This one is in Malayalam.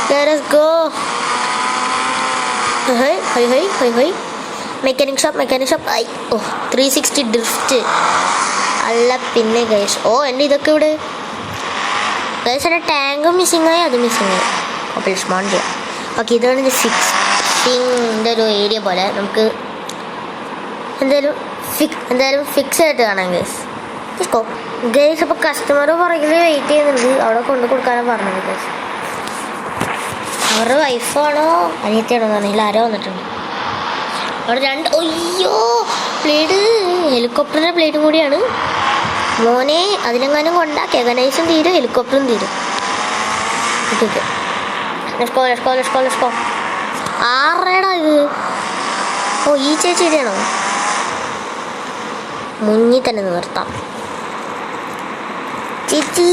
Let us go. Hey. Mechanic shop. Ay, oh, 360 drift. അല്ല പിന്നെ ഗൈസ്. ഓ എൻ്റെ ഇതൊക്കെ ഇവിടെ ഗൈസ്. എൻ്റെ ടാങ്കും മിസ്സിങ് ആയി, അത് മിസ്സിങ് ആയി. അപ്പോൾ സ്പോൺ ചെയ്യാം. ഓക്കെ, ഇതാണ് ഫിക്സിൻ്റെ ഒരു ഏരിയ പോലെ. നമുക്ക് എന്തായാലും ഫിക്സ് ആയിട്ട് കാണാം ഗൈസ്. ഗൈസ് അപ്പോൾ കസ്റ്റമർ പുറകിൽ വെയിറ്റ് ചെയ്യുന്നുണ്ട്. അവിടെ കൊണ്ട് കൊടുക്കാനാണ് പറഞ്ഞത് ഗൈസ്. അവരുടെ വൈഫാണോ അനിയത്തിയാണോ എന്നറിയില്ല, ആരോ വന്നിട്ടുണ്ട് അവിടെ. അയ്യോ പ്ലേഡ്, ഹെലികോപ്റ്ററിൻ്റെ പ്ലേറ്റും കൂടിയാണ് മോനെ. അതിനെങ്ങാനും കൊണ്ടാ കെഗനൈസും തീരും, ഹെലികോപ്റ്ററും തീരും. Let's go. ആരുടെടാ ഇത്? ഓ, ഈ ചേച്ചിയുടെയാണോ? മുന്നിൽ തന്നെ നിർത്താം ചേച്ചി.